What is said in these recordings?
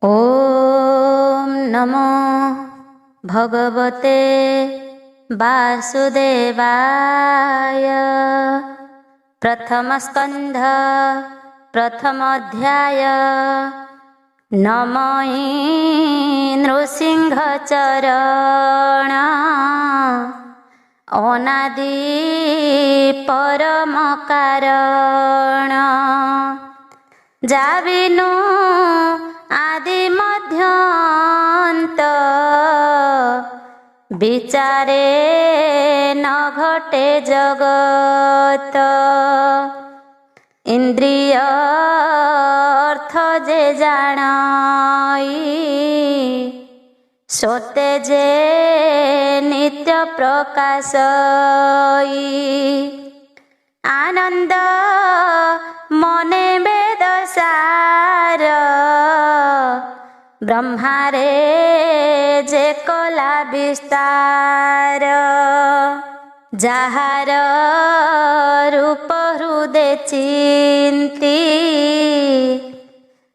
ॐ नमो भगवते वासुदेवाय। प्रथमस्कन्ध प्रथमोऽध्याय। नमो नृसिंहचरण अनादि परम कारण। जाविनु आदि मध्यांत विचारे न घटे जगत। इंद्रिय अर्थ जे जानाई सोते जे नित्य प्रकाशई। आनंद मने वेद सार ब्रह्मारे जे कला विस्तार। जाहार रूप हृदय चिंती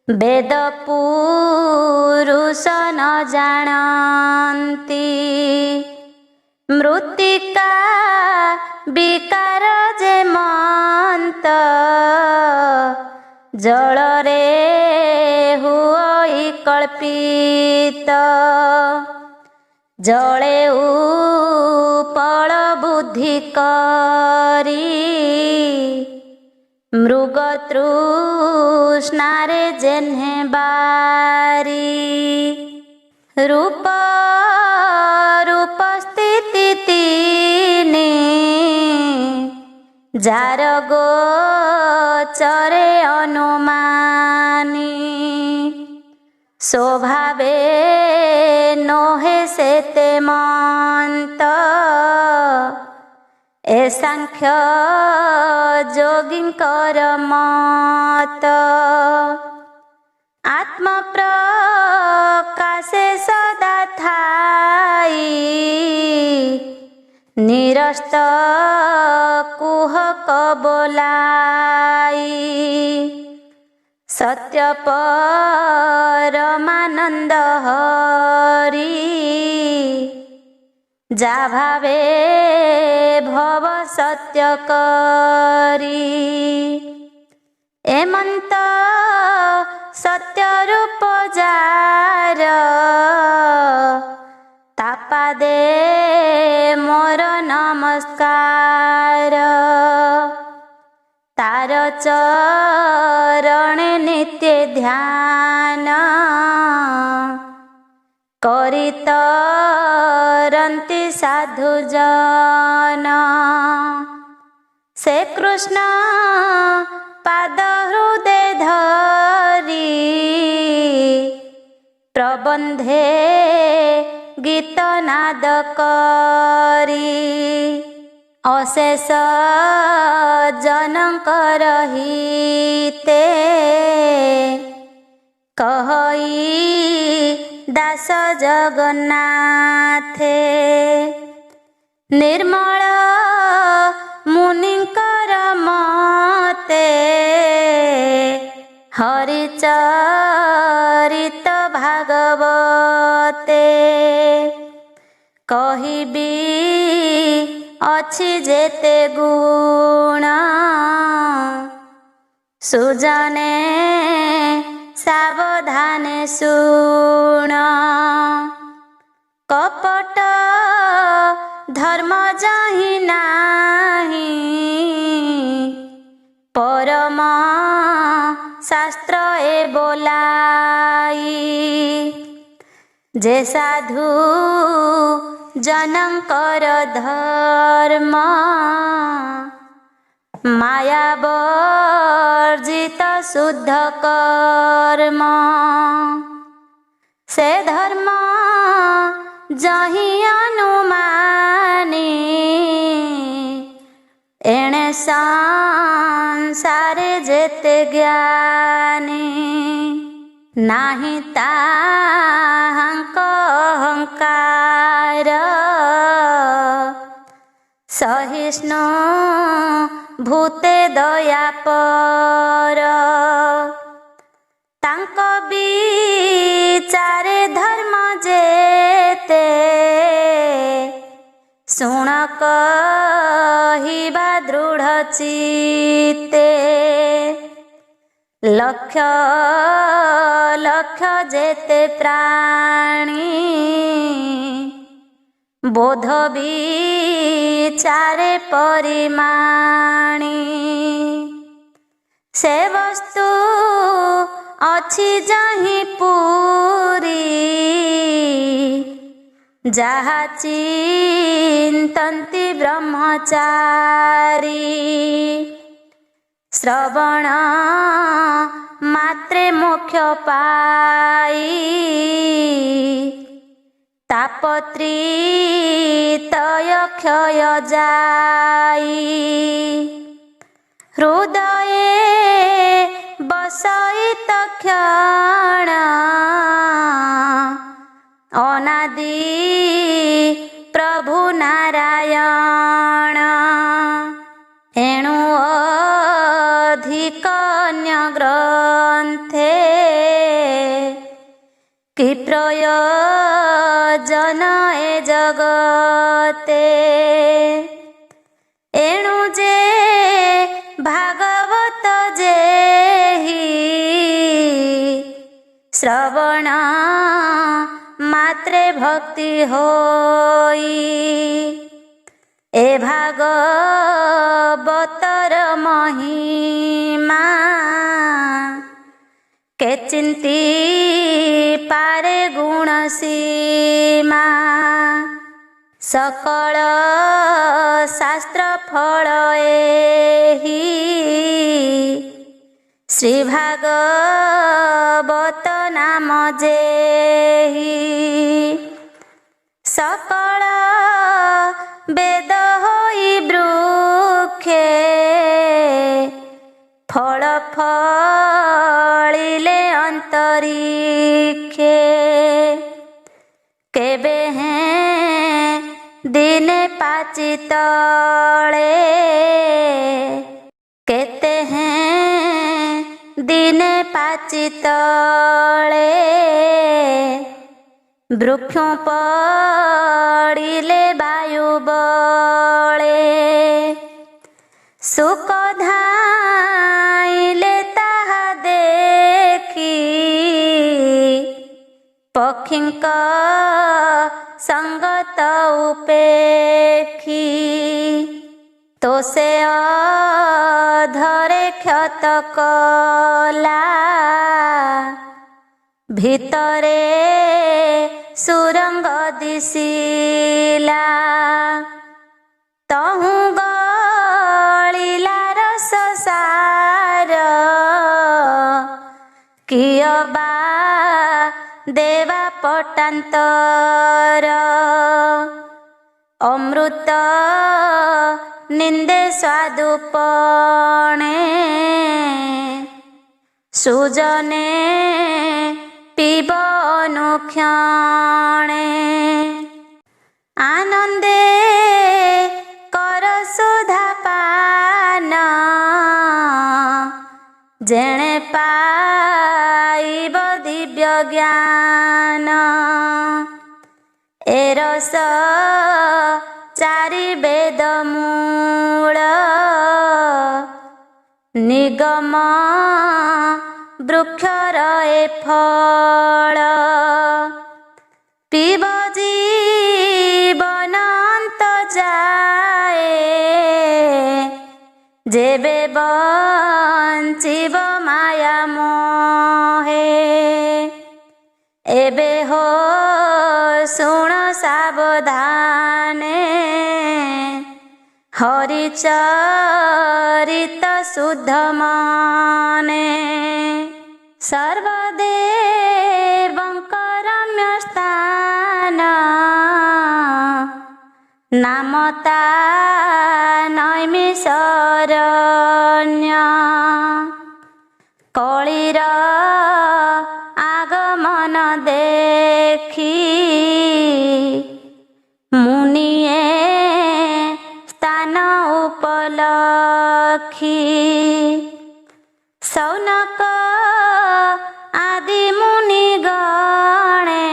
वेद पुरुष न जानती। मृत्तिका विकार जे मंत जलरे हुई कल्पित। जले उपल बुद्धि करी मृग तृष्णारे जेन्हे बारी। रूप रूप स्थिति तीनी जार गोचरे अनुमानी। स्वभावे नोहे सेते मंत ए सांख्य जोगिंकर मत। आत्म प्रकाशे सदा थाई निरस्त कुहक बोलाई। सत्य परमानंद हरि जा भावे भव सत्य करी। एमंत सत्य रूप जार तापा दे मोर नमस्कार। तार चरण नित्य ध्यान करी तरंती साधु जन। से कृष्ण पाद हृदय धरी प्रबंधे गीत नाद करी। अशेष जनकर हिते कहई दास जगन्नाथे। निर्मल मुनिकर मते हरिचरित भागवते। कहिबी अछि जेते गुण सुजने सावधाने सुन। कपट धर्म जाहि नाही परम शास्त्र ए बोलाई। जे साधु जनंकर धर्म माया वर्जित शुद्ध कर्म। से धर्म जहि अनुमानी एणे संसारे जेते ज्ञानी। नाही ताहांक अहंकार सहिष्णु भूते दयापर। तांक भी ଚିତେ ଲକ୍ଷ ଲକ୍ଷ ଯେତେ ପ୍ରାଣୀ ବୋଧ ବିଚାରେ ପରିମାଣୀ ସେ ବସ୍ତୁ ଅଛି ଯାହିଁ ପୁରୀ ଯାହା ଚିନ୍ତନ୍ତି ବ୍ରହ୍ମଚାରୀ ଶ୍ରବଣ ମାତ୍ରେ ମୋକ୍ଷ ପାଇ ତାପତ୍ରିତୟ କ୍ଷୟ ଯାଇ ହୃଦये ବସଇତ କ୍ଷଣ ଅନାଦି ପ୍ରଭୁ ନାରାୟଣ ଏଣୁ ଅଧିକ ଅନ୍ୟ ଗ୍ରନ୍ଥେ କି ପ୍ରୟୋଜନ ଏ ଜଗତେ ଏଣୁ ଯେ ଭାଗବତ ଯେହି ଶ୍ରବଣ ମାତ୍ରେ ଭକ୍ତି ହୋଇ ଏ ଭାଗବତର ମହିମା କେ ଚିନ୍ତି ପାରେ ଗୁଣ ସୀମା ସକଳ ଶାସ୍ତ୍ର ଫଳ ଏହି ଶ୍ରୀ ଭାଗବତ ନାମ ଯେହି ସକଳ ବେଦ ହୋଇ ବୃକ୍ଷେ ଫଳ ଫଳିଲେ ଅନ୍ତରିକ୍ଷେ କେବେ ହେଁ ଦିନେ ପାଚି ତଳେ କେତେ ହେଁ ଦିନେ ପାଚି ତଳେ ବୃକ୍ଷ ପଡ଼ିଲେ ବାୟୁ ବଳେ ଶୁକ ଧାଇଲେ ତାହା ଦେଖି ପକ୍ଷୀଙ୍କ ସଙ୍ଗତ ଉପେକ୍ଷୀ ତ ସେ ଅଧରେ କ୍ଷତ କଲା ଭିତରେ ସୁରଙ୍ଗ ଦିଶିଲା ତହୁଁ ଗଳିଲା ରସ ସାର କିଅ ବା ଦେବା ପଟାନ୍ତର ଅମୃତ ନିନ୍ଦେ ସ୍ୱାଦୁପଣେ ସୁଜନେ ପିବ ଅନୁକ୍ଷଣେ ଆନନ୍ଦେ କର ସୁଧା ପାନ ଯେଣେ ପାଇବ ଦିବ୍ୟ ଜ୍ଞାନ ଏ ରସ ଚାରି ବେଦ ମୂଳ ନିଗମ ବୃକ୍ଷର ଏ ଫଳ ପିବ ଜୀବନ ଅନ୍ତ ଯାଏ ଯେବେ ବଞ୍ଚିବ ମାୟା ମୋହେ ଏବେ ହୋ ଶୁଣ ସାବଧାନେ ହରିଚରିତ ଶୁଦ୍ଧ ମନେ ସର୍ବଦେବଙ୍କ ରମ୍ୟ ସ୍ଥାନ ନାମ ତା ନୈମିଷରଣ୍ୟ କଳିର ଆଗମନ ଦେଖି ମୁନିଏ ସ୍ଥାନ ଉପଲକ୍ଷୀ ସୌନକ ଆଦି ମୁନି ଗଣେ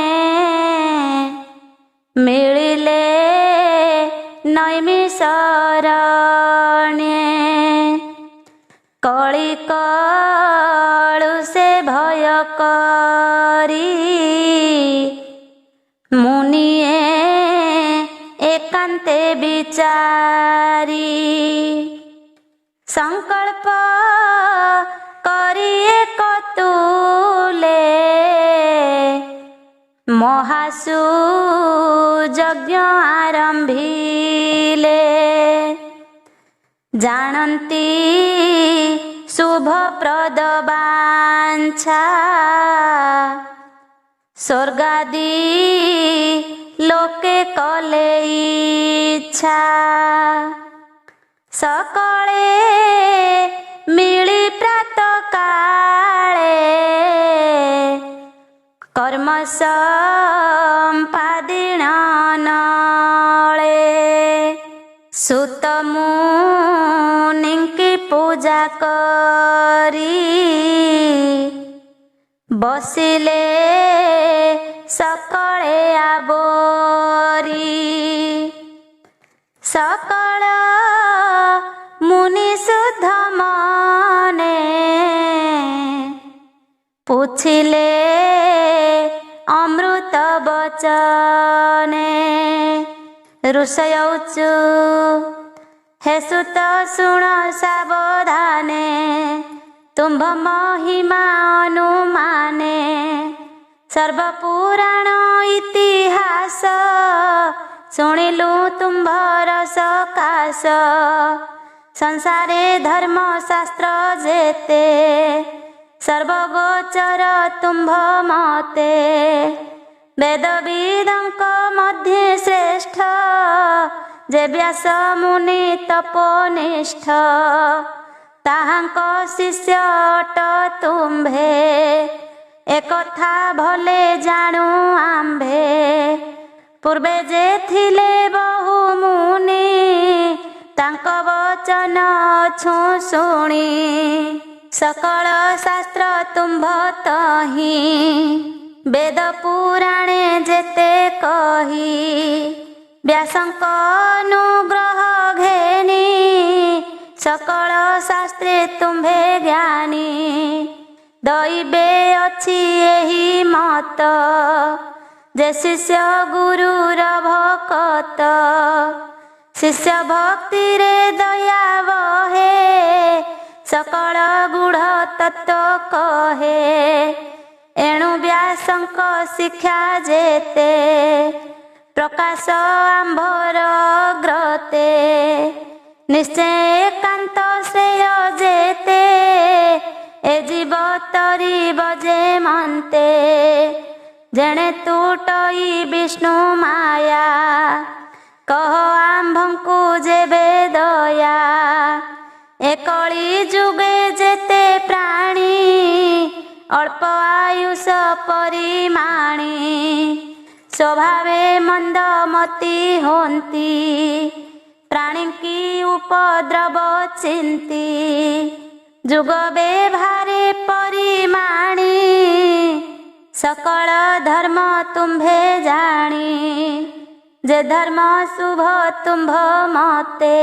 ମିଳିଲେ ନୈମିଷରଣ୍ୟେ मुनिए एकांते विचारी संकल्प करिए कतुले महासु यज्ञ आरंभिले जानती शुभ प्रद वांछा स्वर्गादि लोके कले इच्छा सकळे मिली प्रात काले कर्म संपादिन नळे सुत मुनिंकी पूजा करी बसिले सकळे आबोरी सकळ मुनि शुद्ध मने पूछिले अमृत बचने ऋषय उचु हे सुत सुण सावधाने तुम्भ महिमा अनुमाने सर्वपुराण इतिहास शुणिलु तुम्भर सकाश संसारे धर्म शास्त्र जेते सर्वगोचर तुम्भ मते वेद विदंक मध्ये श्रेष्ठ जे व्यास मुनि तपोनिष्ठ ताहांक शिष्य अट तुम्भे एकथा भले जानू आम्भे पूर्वे जे थिले बहु मुनि तांक वचन छु शुणी सकल शास्त्र तुम्भ तही वेद पुराणे जेते कही व्यासंक अनुग्रह घेनी सकल शास्त्रे तुम्भे ज्ञानी दैवे अछि एही मत जे शिष्य गुरुर भकत शिष्य भक्ति रे दया बहे सकल गुढ़ तत्व कहे एणु व्यासंक शिक्षा जेते प्रकाश आंभर ग्रते निश्चय एकांत श्रेय जेते ए जीव तरी बजे मनते जेणे तुटई विष्णु माया कह आंभंकु जेबे दया एकली जुगे जेते प्राणी अल्प आयुष परिमाणी स्वभावे मंदमती होंती प्राणी की उपद्रव चिंती जुग व्यवहारे परिमाणी सकल धर्म तुम्भे जानी जे धर्म शुभ तुम्भ मते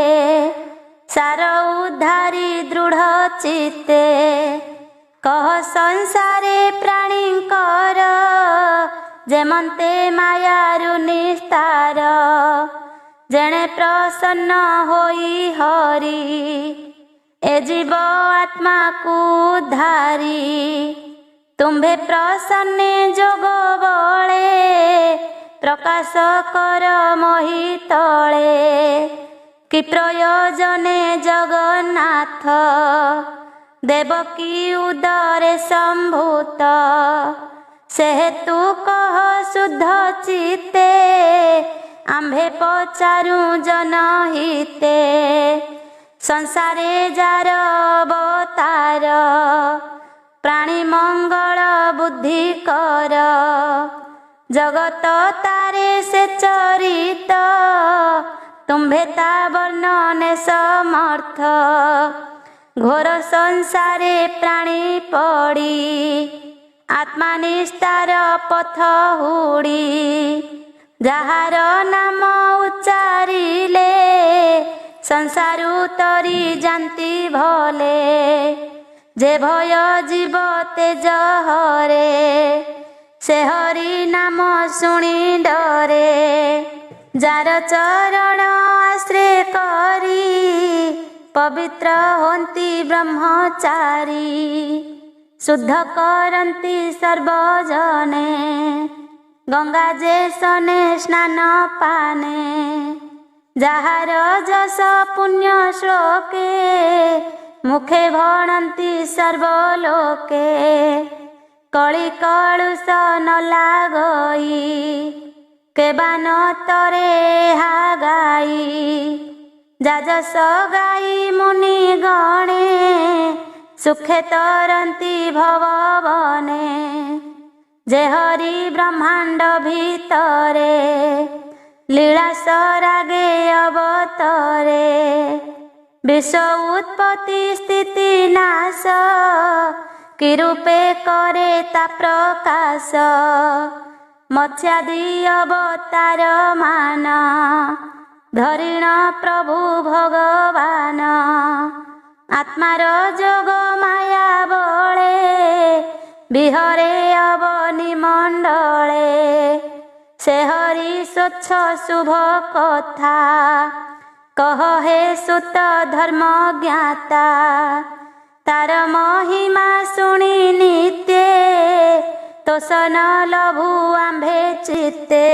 सार उद्धारी दृढ़ चित्ते कह संसारे प्राणींकर जेमंते मायारु निस्तार जेणे प्रसन्न होई हरि ए जीव आत्मा को धारी तुम्भे प्रसन्ने जोग बळे प्रकाश कर मोहि तळे कि प्रयोजने जगन्नाथ देवकी उदरे संभूत से हेतु कह शुद्ध चित्ते आम्भे पचारू जनहिते संसारे जार अवतार प्राणी मंगल बुद्धि कर जगत तारे से चरित तुम्भे ता वर्णने समर्थ घोर संसारे प्राणी पड़ी आत्मा निस्तार पथ हुड़ी जाहार नाम उच्चारिले संसारु तरी जानती भले जे भय जीव तेज हरे ସେ ହରି ନାମ ଶୁଣି ଡରେ। ଯାର ଚରଣ ଆଶ୍ରୟ କରି ପବିତ୍ର ହୁଅନ୍ତି ବ୍ରହ୍ମଚାରୀ। ଶୁଦ୍ଧ କରନ୍ତି ସର୍ବଜନେ ଗଙ୍ଗା ଯେ ସନେ ସ୍ନାନ ପାନେ। ଯାହାର ଯଶ ପୁଣ୍ୟ ଶ୍ଲୋକେ ମୁଖେ ଭଣନ୍ତି ସର୍ବଲୋକେ। କଳି କଳୁଷ ନ ଲାଗଇ କେବାନ ତରେ ହାଗାଇ। ଯାଜସ ଗାଇ ମୁନି ଗଣେ ସୁଖେ ତରନ୍ତି ଭବବନେ। ଯେ ହରି ବ୍ରହ୍ମାଣ୍ଡ ଭିତରେ ଲୀଳାସ ରାଗେ ଅବତରେ। ବିଶ୍ୱ ଉତ୍ପତ୍ତି ସ୍ଥିତି ନାଶ କି ରୂପେ କରେ ତା ପ୍ରକାଶ। ମତ୍ସ୍ୟାଦି ଅବତାର ମାନ ଧରିଣ ପ୍ରଭୁ ଭଗବାନ। ଆତ୍ମାର ଯୋଗ ମାୟା ବଳେ ବିହରେ ଅବନି ମଣ୍ଡଳେ। ସେ ହରି ସ୍ୱଚ୍ଛ ଶୁଭ କଥା କହ ହେ ସୁତ ଧର୍ମ ଜ୍ଞାତା। ତାର ମହିମା ଶୁଣି ନିତ୍ୟେ ତୋଷନ ଲଭୁ ଆମ୍ଭେ ଚିତ୍ତେ।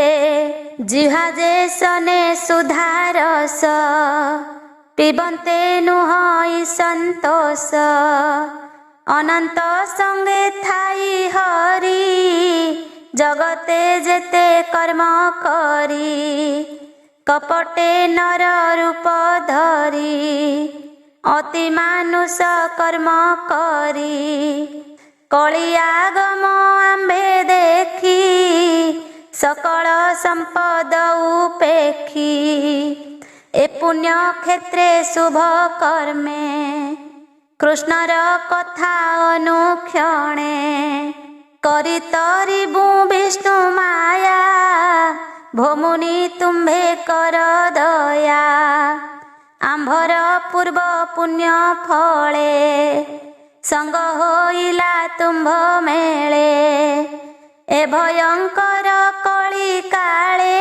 ଜିହା ଯେ ସନେ ସୁଧାରସ ପିବନ୍ତେ ନୁହଁ ସନ୍ତୋଷ। ଅନନ୍ତ ସଙ୍ଗେ ଥାଇ ହରି ଜଗତେ ଯେତେ କର୍ମ କରି। କପଟେ ନର ରୂପ ଧରି ଅତି ମାନୁଷ କର୍ମ କରି। କଳିଆଗମ ଆମ୍ଭେ ଦେଖି ସକଳ ସମ୍ପଦ ଉପେକ୍ଷି। ଏ ପୁଣ୍ୟ କ୍ଷେତ୍ରେ ଶୁଭ କର୍ମେ କୃଷ୍ଣର କଥା ଅନୁକ୍ଷଣେ। କରି ତରିବୁ ବିଷ୍ଣୁ ମାୟା ଭୋମୁନି ତୁମ୍ଭେ କର ଦୟା। ଆମ୍ଭର ପୂର୍ବ ପୁଣ୍ୟ ଫଳେ ସଙ୍ଗ ହୋଇଲା ତୁମ୍ଭ ମେଳେ। ଏ ଭୟଙ୍କର କଳି କାଳେ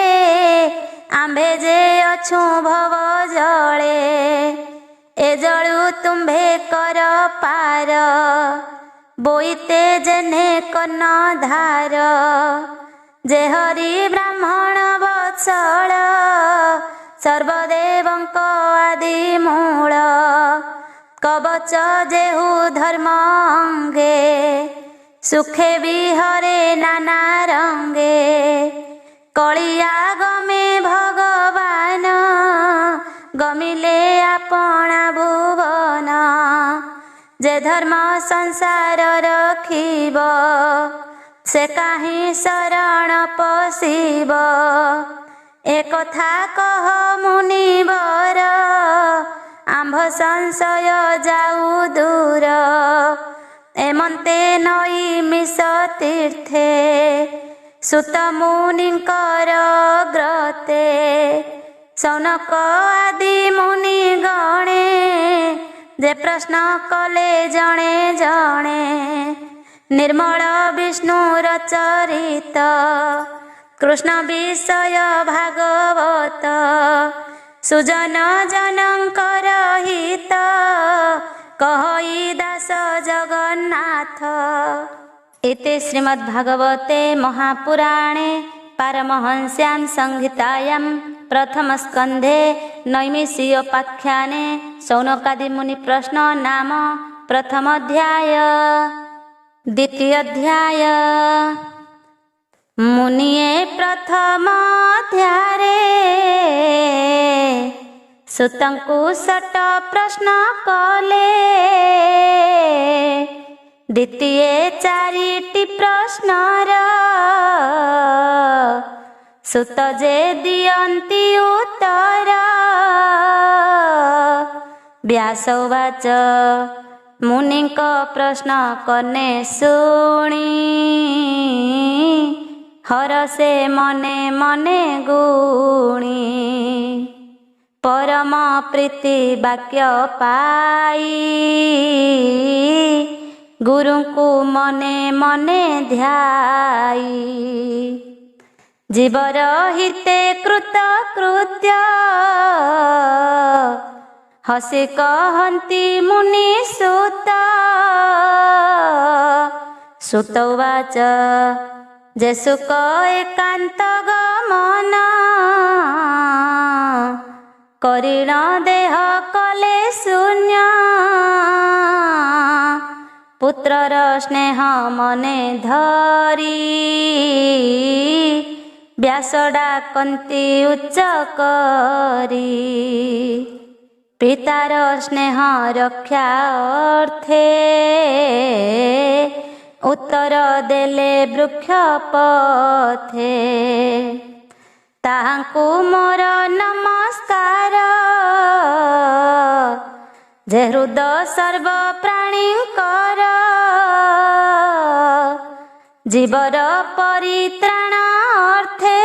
ଆମ୍ଭେ ଯେ ଅଛୁ ଭବ ଜଳେ। ଏ ଜଳୁ ତୁମ୍ଭେ କର ପାର ବୋଇତେ ଯେନେ କର୍ଣ୍ଣ ଧାର। ଯେ ହରି ବ୍ରାହ୍ମଣ ବତ୍ସଳ ସର୍ବଦେବଙ୍କ ଆଦି ମୂଳ। କବଚ ଯେହୁ ଧର୍ମ ଅଙ୍ଗେ ସୁଖେ ବିହରେ ନାନା ରଙ୍ଗେ। କଳିଆଗମେ ଭଗବାନ ଗମିଲେ ଆପଣା ଭୁବନ। ଯେ ଧର୍ମ ସଂସାର ରଖିବ ସେ କାହିଁ ଶରଣ ପଶିବ। ଏ କଥା କହ ମୁନିବର ଆମ୍ଭ ସଂଶୟ ଯାଉ ଦୂର। ଏମନ୍ତେ ନଈ ମିଶ ତୀର୍ଥେ ସୁତ ମୁନିଙ୍କର ଗ୍ରତେ। ସୌନକ ଆଦି ମୁନି ଗଣେ ଯେ ପ୍ରଶ୍ନ କଲେ ଜଣେ ଜଣେ। ନିର୍ମଳ ବିଷ୍ଣୁର ଚରିତ କୃଷ୍ଣ ବିଷୟ ଭାଗବତ। ସୁଜନ ଜନଙ୍କର ହିତ କହଇ ଦାସ ଜଗନ୍ନାଥ। ଏତେ ଶ୍ରୀମଦ୍ଭାଗବତେ ମହାପୁରାଣେ ପାରମହଂସ୍ୟାं ସଂହିତାयां प्रथमस्कन्धे नैमिषीयोपाख्याने शौनकादि मुनि प्रश्न नाम प्रथमोऽध्याय। द्वितीयोऽध्याय मुनिये प्रथमोऽध्याये सुतंकु षट प्रश्न कले। द्वितीये चारिटी प्रश्नर सुत जे दियन्ति उत्तर। व्यासोवाच मुनिଙ୍କ प्रश्न कने शुणी हरसे मने मने गुणी। परम प्रीति वाक्य पाई गुरुଙ୍କୁ ମନେ ମନେ ଧ୍ୟାଇ ଜୀବର ହିତେ କୃତ କୃତ୍ୟ ହସି କହନ୍ତି ମୁନି ସୁତ ସୁତ ଉବାଚ ଯେ ସୁକ ଏକାନ୍ତ ଗମନ କରିଣ ଦେହ କଲେ ଶୂନ୍ୟ ପୁତ୍ରର ସ୍ନେହ ମନେ ଧରି ବ୍ୟାସ ଡାକନ୍ତି ଉଚ୍ଚ କରି ପିତାର ସ୍ନେହ ରକ୍ଷା ଅର୍ଥେ ଉତ୍ତର ଦେଲେ ବୃକ୍ଷ ପଥେ ତାହାଙ୍କୁ ମୋର ନମସ୍କାର ଯେ ହୃଦ ସର୍ବ ପ୍ରାଣୀଙ୍କର ଜୀବର ପରିତ୍ରାଣ ଅର୍ଥେ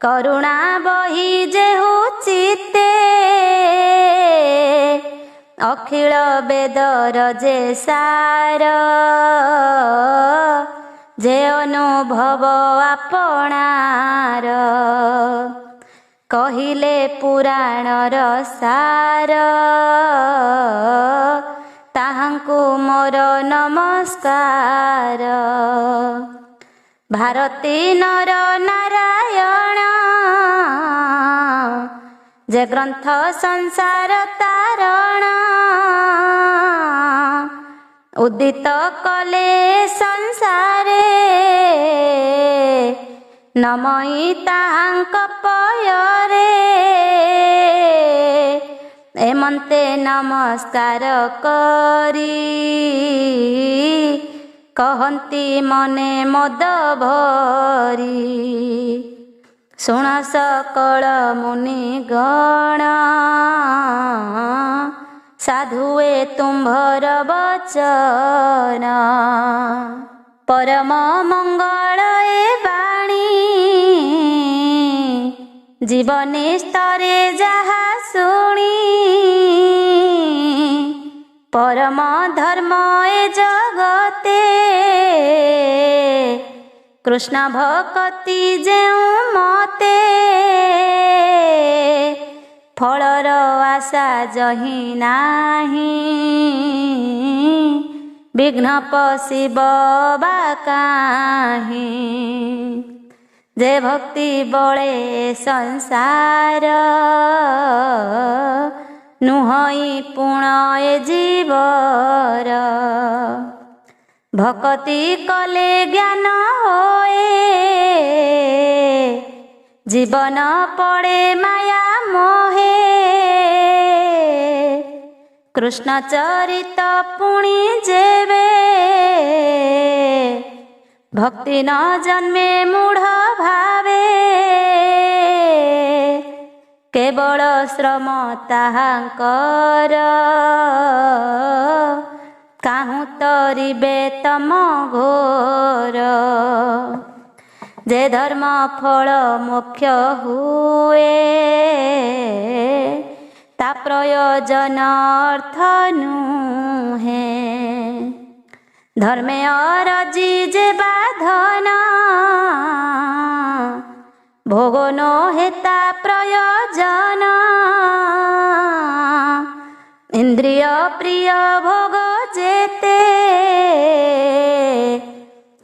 କରୁଣା ବହି ଯେହୁ ଚିତେ ଅଖିଳ ବେଦର ଯେ ସାର ଯେ ଅନୁଭବ ଆପଣାର କହିଲେ ପୁରାଣର ସାର ତାହାଙ୍କୁ ମୋର ନମସ୍କାର ଭାରତୀ ନର ନାରାୟଣ ଯେ ଗ୍ରନ୍ଥ ସଂସାର ତାରଣ ଉଦିତ କଲେ ସଂସାରେ ନମଇ ତାହାଙ୍କ ପୟରେ ଏମନ୍ତେ ନମସ୍କାର କରି କହନ୍ତି ମନେ ମଦ ଭରି ଶୁଣ ସକଳ ମୁନି ଗଣ ସାଧୁଏ ତୁମ୍ଭର ବଚନ ପରମ ମଙ୍ଗଳ ଏ ବାଣୀ ଜୀବନେ ସ୍ତରେ ଯାହା ଶୁଣି ପରମ ଧର୍ମ ଏ ଜଗତେ କୃଷ୍ଣ ଭକତି ଯେଉଁ ମତେ ଫଳର ଆଶା ଯହି ନାହିଁ ବିଘ୍ନ ପଶିବ ବା କାହିଁ ଯେ ଭକ୍ତି ବଳେ ସଂସାର ନୁହଇ ପୁଣ ଏ ଜୀବର ଭକତି କଲେ ଜ୍ଞାନ ହୋଏ ଜୀବନ ପଡ଼େ ମାୟା ମୋହେ କୃଷ୍ଣ ଚରିତ ପୁଣି ଯେବେ ଭକ୍ତି ନ ଜନ୍ମେ ମୂଢ଼ ଭାବେ କେବଳ ଶ୍ରମ ତାହାଙ୍କର କାହୁଁ ତରିବେ ତମ ଘୋର ଯେ ଧର୍ମ ଫଳ ମୋକ୍ଷ ହୁଏ ତା ପ୍ରୟୋଜନ ଅର୍ଥ ନୁହେଁ ଧର୍ମେ ଅରଜି ଯେ ବାଧନ ଭୋଗ ନ ହେତା ପ୍ରୟୋଜନ ଇନ୍ଦ୍ରିୟ ପ୍ରିୟ ଭୋଗ ଯେତେ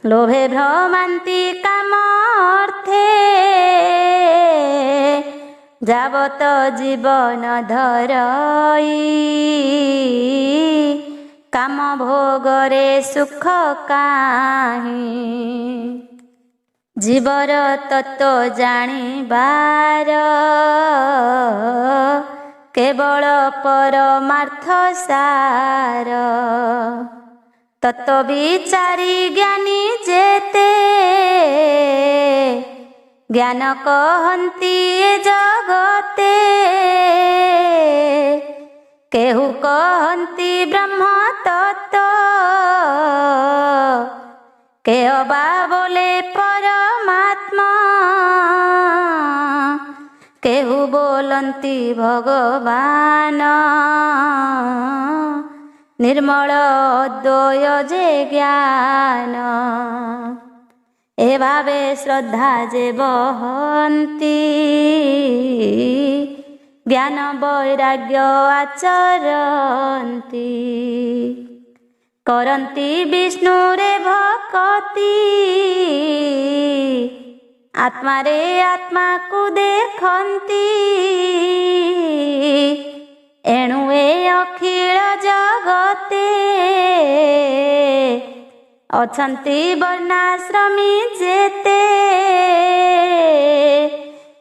লোভে ভ্রমান্তি কাম অর্থে যাবত জীবন ধরই কাম ভোগরে সুখ কাহি জীবর তত্ত্ব জাଣିবার কেবল পরমার্থ সার তত্ত্ব বিচারি জ্ঞানী যেতে জ্ঞান কহন্তি এ জগতে কেহু কহন্তি ব্রহ্ম তত্ত্ব কেহ বা বলে পরমাত্মা কেহু ବୋଲନ୍ତି ଭଗବାନ निर्मल अद्वय जे ज्ञान ए भावे श्रद्धा जे बहन्ति ज्ञान वैराग्य आचरन्ति करन्ति विष्णु रे भक्ति आत्मा रे आत्मा को देखन्ति एणु ए अखिल जगते अछन्ति वर्णाश्रमी जेते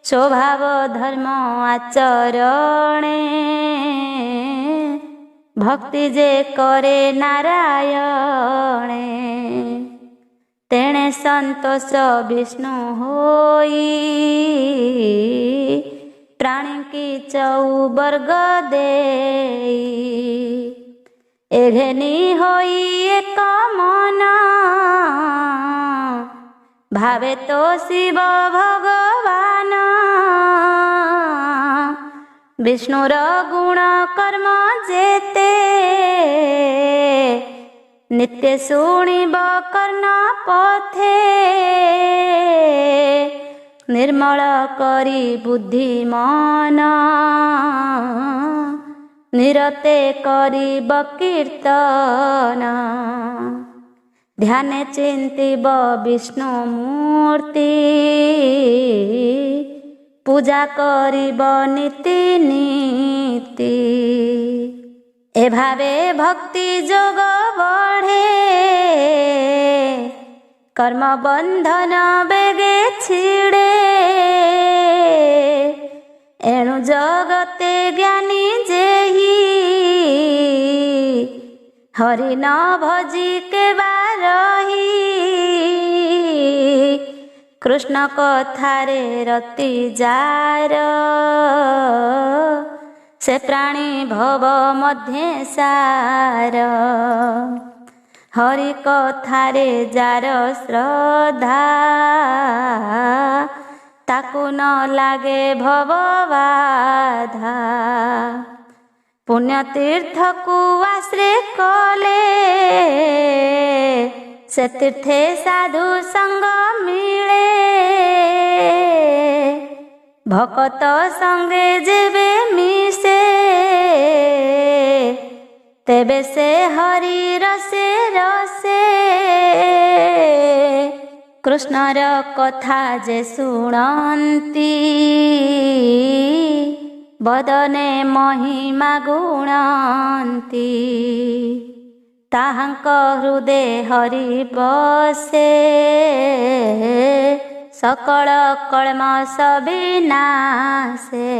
स्वभाव धर्म आचरणे भक्ति जे करे नारायणे तेणे संतोष विष्णु होई प्राणी की चौवर्ग देई एघेनी होई एक मन भावे तो शिव भगवान विष्णुर गुण कर्म जेते नित्य शुणिब कर्ण पथे निर्मल करी बुद्धि मन निरते करिब कीर्तन ध्याने चिंतिब विष्णु मूर्ति पूजा करिब नीति नीति ए भावे भक्ति जोग बढ़े कर्म बंधन बेगे छिड़े एणु जगते ज्ञानी जेही हरि न भजी के बारही कृष्ण कथारे रति जार से प्राणी भव मध्य सार हरि कथारे जार श्रद्धा ताकु न लागे भव बाधा पुण्य तीर्थ को आश्रय कले से तीर्थे साधु संग मिले भकत संगे जेबे मिसे तेबे से हरि रसे रसे कृष्णर कथा जे शुणन्ति बदने महिमा गुणन्ति ताहांक हृदय हरि बसे सकल कल्मष विनाशे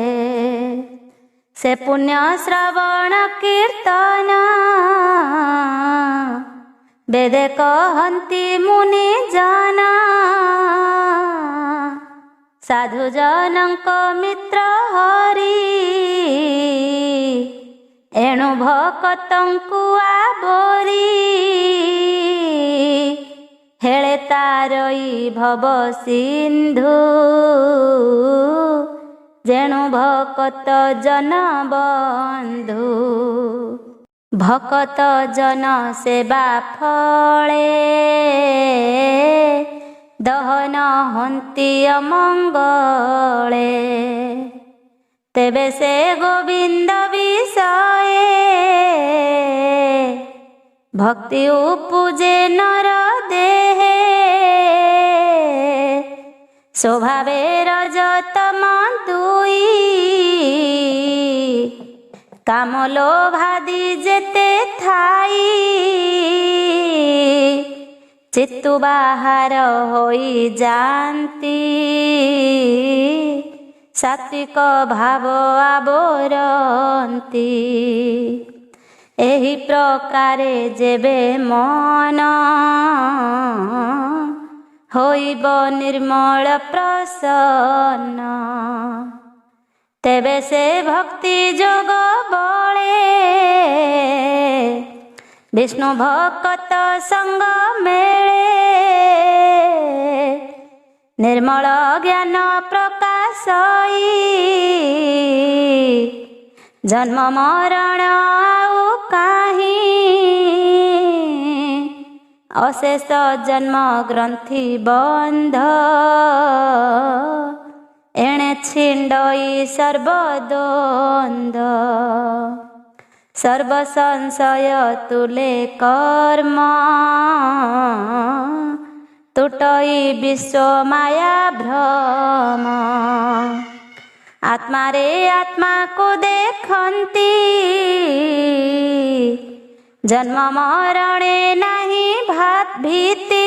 से पुण्य श्रवण कीर्तन वेदे कहन्ति मुनि जन साधु जनक मित्र हरि एणु भक्तंकु आबोरी हेळे तारई भव सिंधु जेणु भकत जन बंधु भकत जन सेवा फले दहन हन्ति अमंगले तेबे से गोविंद विषये भक्ति उपजे नर देहे स्वभावे रजतम दुई काम लोभादि जेते थाई चित्तु बाहर होई जानती सात्विक भाव आबोरंती एही प्रकारे जेबे मन होइब निर्मल प्रसन्न तेबे से भक्ति जोग बळे विष्णु भक्त संग मेळे निर्मल ज्ञान प्रकाशई जन्म मरण आउ का ନାହିଁ ଅଶେଷ ଜନ୍ମ ଗ୍ରନ୍ଥି ବନ୍ଧ ଏଣେ ଛିଣ୍ଡଇ ସର୍ବଦ୍ୱନ୍ଦ ସର୍ବ ସଂଶୟ ତୁଲେ କର୍ମ ତୁଟଇ ବିଶ୍ୱ ମାୟା ଭ୍ରମ ଆତ୍ମାରେ ଆତ୍ମାକୁ ଦେଖନ୍ତି ଜନ୍ମ ମରଣେ ନାହିଁ ଭୀତି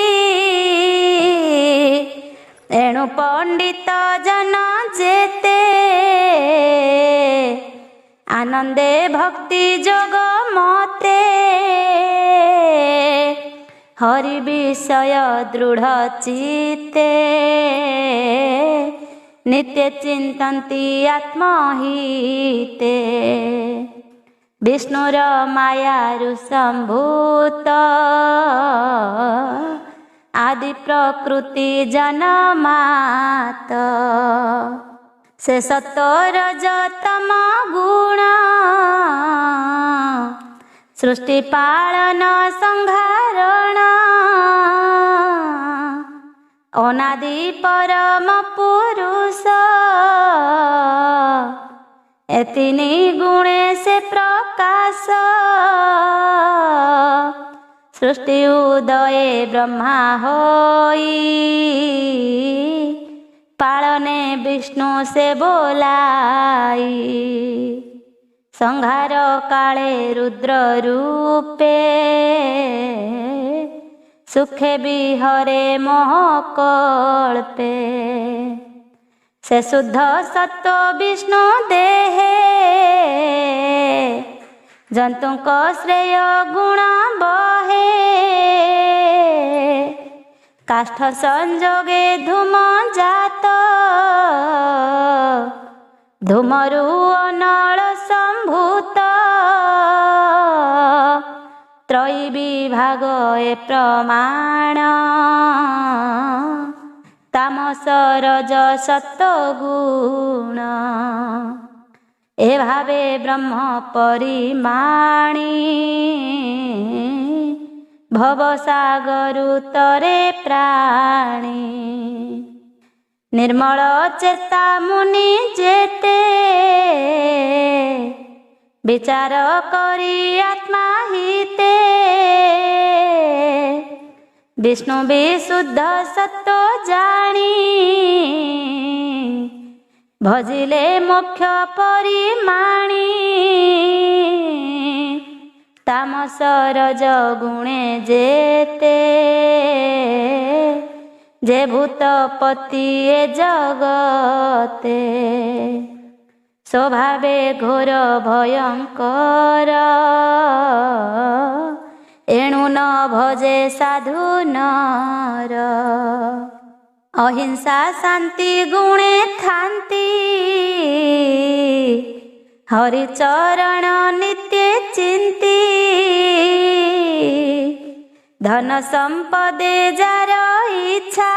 ଏଣୁ ପଣ୍ଡିତ ଜନ ଯେତେ ଆନନ୍ଦେ ଭକ୍ତି ଯୋଗ ମତେ ହରି ବିଷୟ ଦୃଢ଼ ଚିତ୍ତେ ନିତ୍ୟ ଚିନ୍ତନ୍ତି ଆତ୍ମହିତେ ବିଷ୍ଣୁର ମାୟାରୁ ସମ୍ଭୂତ ଆଦି ପ୍ରକୃତି ଜନମାତ ସେ ସତ୍ଵ ରଜତମ ଗୁଣ ସୃଷ୍ଟି ପାଳନ ସଂହାରଣ ଅନାଦି ପରମ ପୁରୁଷ ଏ ତିନି ଗୁଣେ ସେ ପ୍ରକାଶ ସୃଷ୍ଟି ଉଦୟେ ବ୍ରହ୍ମା ହୋଇ ପାଳନେ ବିଷ୍ଣୁ ସେ ବୋলাই ସଂହାର କାଳେ ରୁଦ୍ର ରୂପେ ସୁଖେ ବିହରେ ମୋହ କଳ୍ପେ ସେ ଶୁଦ୍ଧ ସତ୍ଵ ବିଷ୍ଣୁ ଦେହେ ଜନ୍ତୁଙ୍କ ଶ୍ରେୟ ଗୁଣ ବହେ କାଷ୍ଠ ସଂଯୋଗେ ଧୂମ ଜାତ ଧୂମରୁ ଅନଳ ସମ୍ଭୂତ ତ୍ରୟୀ ବିଭାଗ ଏ ପ୍ରମାଣ ତାମସ ରଜ ସତ୍ଵ ଗୁଣ ଏ ଭାବେ ବ୍ରହ୍ମ ପରିମାଣି ଭବସାଗରୁ ତରେ ପ୍ରାଣୀ ନିର୍ମଳ ଚେତା ମୁନି ଯେତେ ବିଚାର କରି ଆତ୍ମା ହିତେ ବିଷ୍ଣୁ ବିଶୁଦ୍ଧ ସତ୍ଵ ଜାଣି ଭଜିଲେ ମୋକ୍ଷ ପରିମାଣି ତାମସ ରଜ ଗୁଣେ ଯେତେ ଯେ ଭୂତପତି ଏ ଜଗତେ ସ୍ୱଭାବେ ଘୋର ଭୟଙ୍କର ଏଣୁ ନ ଭଜେ ସାଧୁ ନର ଅହିଂସା ଶାନ୍ତି ଗୁଣେ ଥାନ୍ତି ହରିଚରଣ ନିତ୍ୟ ଚିନ୍ତି ଧନ ସମ୍ପଦେ ଯାର ଇଚ୍ଛା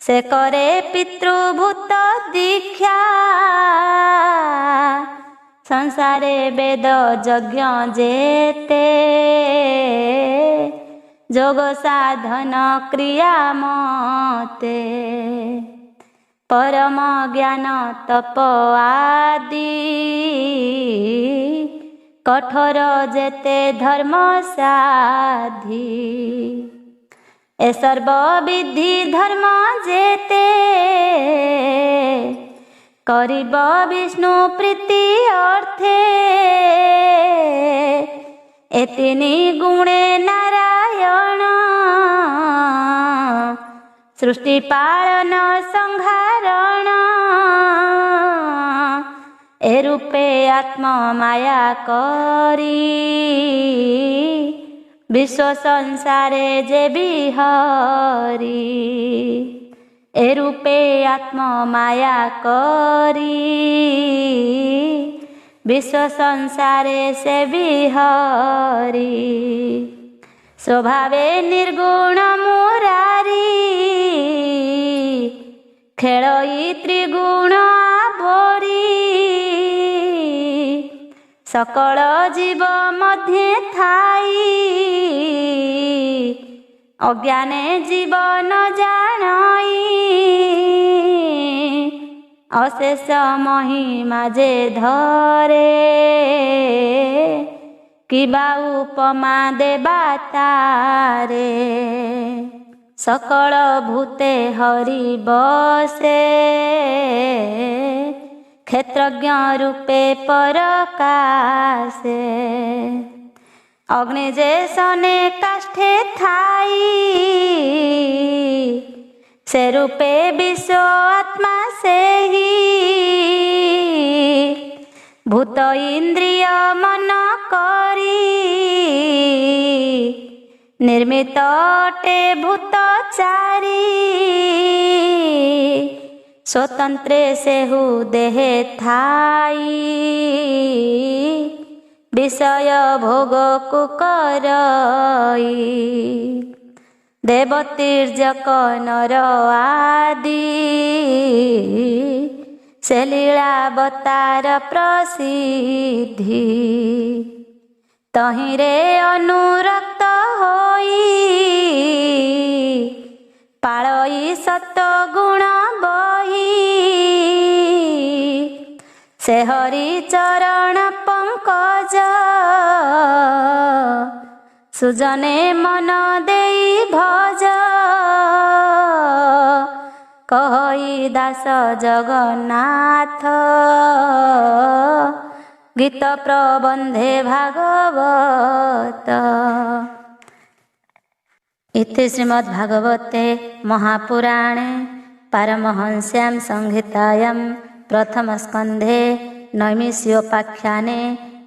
ସେ କରେ ପିତୃଭୂତ ଦୀକ୍ଷା ସଂସାରେ ବେଦ ଯଜ୍ଞ ଯେତେ ଯୋଗ ସାଧନ କ୍ରିୟା ମତେ ପରମ ଜ୍ଞାନ ତପ ଆଦି କଠୋର ଯେତେ ଧର୍ମ ସାଧି ଏ ସର୍ବ ବିଧି ଧର୍ମ ଯେତେ କରିବ ବିଷ୍ଣୁ ପ୍ରୀତି ଅର୍ଥେ ଏ ତିନି ଗୁଣେ ନାରାୟଣ ସୃଷ୍ଟି ପାଳନ ସଂହାରଣ ଏ ରୂପେ ଆତ୍ମ ମାୟା କରି ବିଶ୍ୱ ସଂସାରେ ଯେ ବିହରି ଏ ରୂପେ ଆତ୍ମ ମାୟା କରି ବିଶ୍ୱ ସଂସାରେ ସେ ବିହରି ସ୍ୱଭାବେ ନିର୍ଗୁଣ ମୁରାରି ଖେଳଇ ତ୍ରିଗୁଣ ଆଭରି सकल जीव मध्ये थाई अज्ञाने जीवन जानई अशेष महिमा जे धरे किबा उपमा देबा तारे सकल भूते हरि बसे क्षेत्रज्ञ रूपे परकाशे अग्नि जे सने काष्ठे थाई से रूपे विश्व आत्मा से ही भूत इंद्रिय मन करी निर्मित अटे भूत चारी स्वतंत्रे सेहु देहे थाई विषय भोग कुकरई देवतीर्जक नर आदि से लीलावतार प्रसिद्धि तहिरे अनुरक्त होई पाळई सत्व गुण बही से हरि चरण पंकज सुजने मन देई भज कहि दास जगन्नाथ गीत प्रबंधे भागवत। इति श्रीमद्भागवते महापुराणे पारमहंस्यां संहितायां प्रथमस्कन्धे नैमिषोपाख्याने